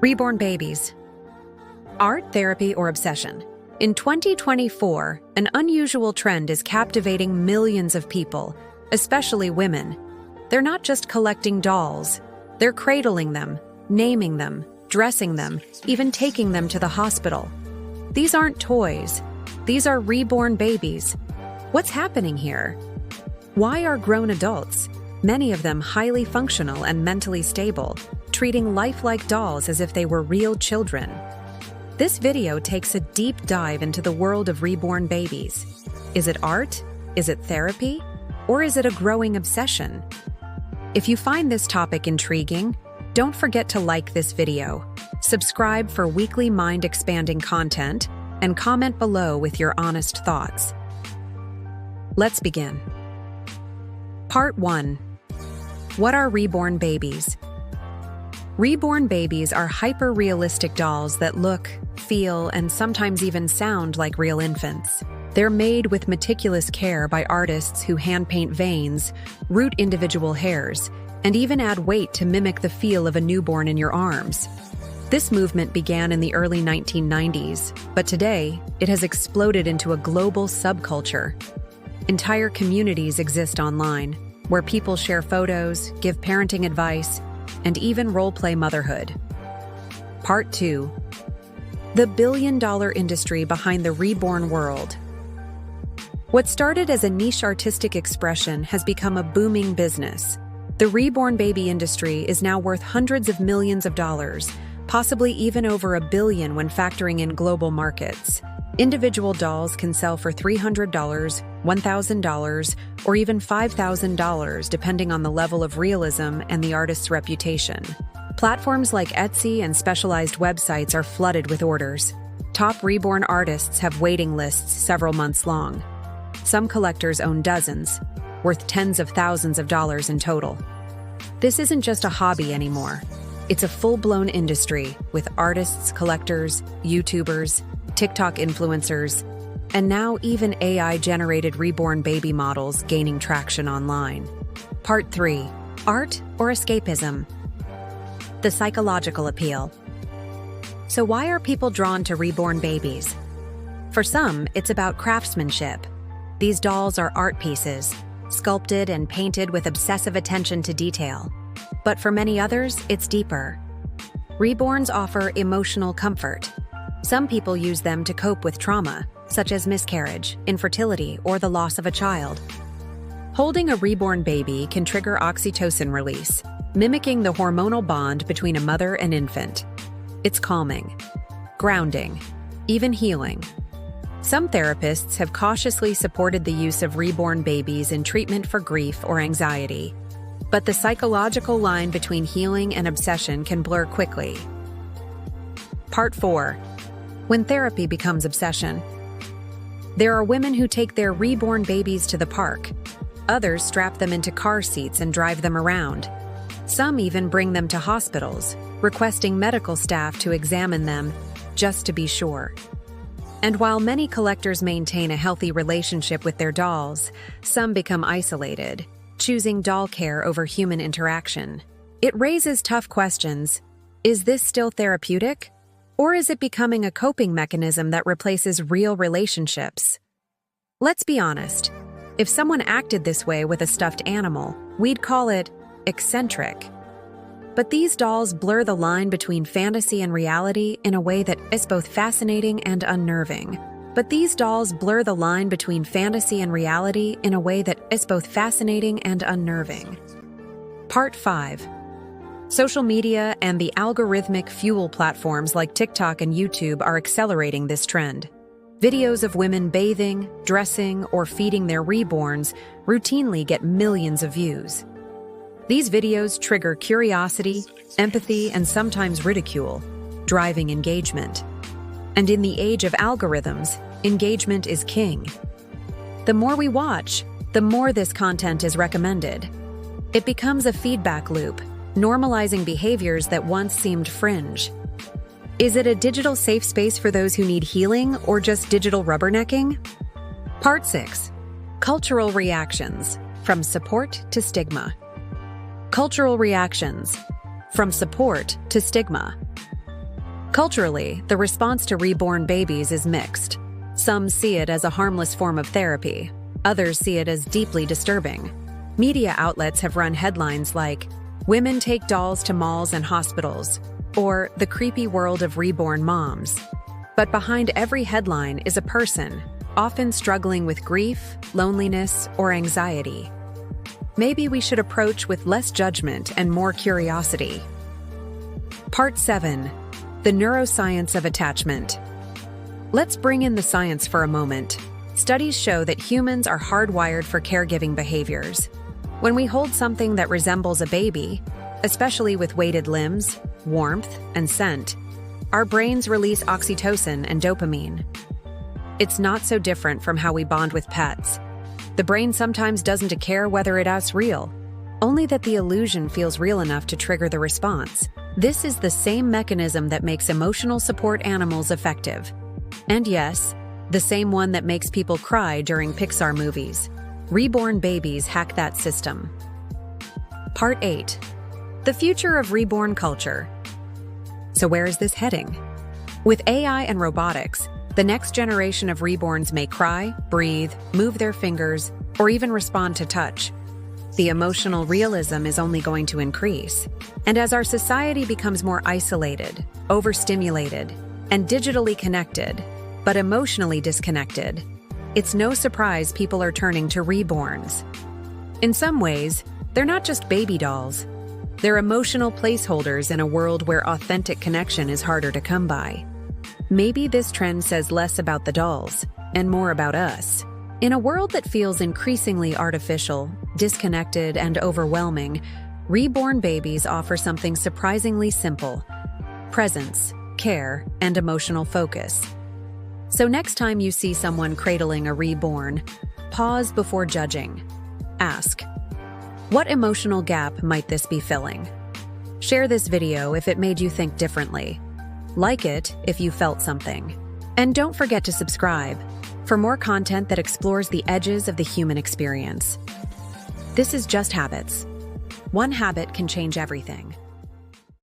Reborn babies. Art, therapy, or obsession? In 2024, an unusual trend is captivating millions of people, especially women. They're not just collecting dolls. They're cradling them, naming them, dressing them, even taking them to the hospital. These aren't toys. These are reborn babies. What's happening here? Why are grown adults, many of them highly functional and mentally stable, treating lifelike dolls as if they were real children? This video takes a deep dive into the world of reborn babies. Is it art? Is it therapy? Or is it a growing obsession? If you find this topic intriguing, don't forget to like this video, subscribe for weekly mind-expanding content, and comment below with your honest thoughts. Let's begin. Part 1. What are reborn babies? Reborn babies are hyper-realistic dolls that look, feel, and sometimes even sound like real infants. They're made with meticulous care by artists who hand-paint veins, root individual hairs, and even add weight to mimic the feel of a newborn in your arms. This movement began in the early 1990s, but today, it has exploded into a global subculture. Entire communities exist online, where people share photos, give parenting advice, and even role-play motherhood. Part 2. The billion-dollar industry behind the reborn world. What started as a niche artistic expression has become a booming business. The reborn baby industry is now worth hundreds of millions of dollars, possibly even over $1 billion when factoring in global markets. Individual dolls can sell for $300, $1,000, or even $5,000 depending on the level of realism and the artist's reputation. Platforms like Etsy and specialized websites are flooded with orders. Top reborn artists have waiting lists several months long. Some collectors own dozens, worth tens of thousands of dollars in total. This isn't just a hobby anymore. It's a full-blown industry with artists, collectors, YouTubers, TikTok influencers, and now even AI-generated reborn baby models gaining traction online. Part 3. Art or escapism? The psychological appeal. So why are people drawn to reborn babies? For some, it's about craftsmanship. These dolls are art pieces, sculpted and painted with obsessive attention to detail. But for many others, it's deeper. Reborns offer emotional comfort. Some people use them to cope with trauma, such as miscarriage, infertility, or the loss of a child. Holding a reborn baby can trigger oxytocin release, mimicking the hormonal bond between a mother and infant. It's calming, grounding, even healing. Some therapists have cautiously supported the use of reborn babies in treatment for grief or anxiety. But the psychological line between healing and obsession can blur quickly. Part 4. When therapy becomes obsession. There are women who take their reborn babies to the park. Others strap them into car seats and drive them around. Some even bring them to hospitals, requesting medical staff to examine them, just to be sure. And while many collectors maintain a healthy relationship with their dolls, some become isolated, choosing doll care over human interaction. It raises tough questions. Is this still therapeutic? Or is it becoming a coping mechanism that replaces real relationships? Let's be honest. If someone acted this way with a stuffed animal, we'd call it eccentric. But these dolls blur the line between fantasy and reality in a way that is both fascinating and unnerving. Part 5. Social media and the algorithmic fuel platforms like TikTok and YouTube are accelerating this trend. Videos of women bathing, dressing, or feeding their reborns routinely get millions of views. These videos trigger curiosity, empathy, and sometimes ridicule, driving engagement. And in the age of algorithms, engagement is king. The more we watch, the more this content is recommended. It becomes a feedback loop, normalizing behaviors that once seemed fringe. Is it a digital safe space for those who need healing or just digital rubbernecking? Part 6. Cultural reactions, from support to stigma. Cultural reactions, from support to stigma. Culturally, the response to reborn babies is mixed. Some see it as a harmless form of therapy. Others see it as deeply disturbing. Media outlets have run headlines like, "Women take dolls to malls and hospitals," or "The creepy world of reborn moms." But behind every headline is a person, often struggling with grief, loneliness, or anxiety. Maybe we should approach with less judgment and more curiosity. Part 7. The Neuroscience of Attachment. Let's bring in the science for a moment. Studies show that humans are hardwired for caregiving behaviors. When we hold something that resembles a baby, especially with weighted limbs, warmth, and scent, our brains release oxytocin and dopamine. It's not so different from how we bond with pets. The brain sometimes doesn't care whether it's real, only that the illusion feels real enough to trigger the response. This is the same mechanism that makes emotional support animals effective. And yes, the same one that makes people cry during Pixar movies. Reborn Babies hack that system. Part 8. The future of reborn culture. So where is this heading? With AI and robotics, the next generation of reborns may cry, breathe, move their fingers, or even respond to touch. The emotional realism is only going to increase. And as our society becomes more isolated, overstimulated, and digitally connected, but emotionally disconnected, it's no surprise people are turning to reborns. In some ways, they're not just baby dolls. They're emotional placeholders in a world where authentic connection is harder to come by. Maybe this trend says less about the dolls and more about us. In a world that feels increasingly artificial, disconnected, and overwhelming, reborn babies offer something surprisingly simple: presence, care, and emotional focus. So next time you see someone cradling a reborn, pause before judging. Ask, what emotional gap might this be filling? Share this video if it made you think differently. Like it if you felt something. And don't forget to subscribe for more content that explores the edges of the human experience. This is Just Habits. One habit can change everything.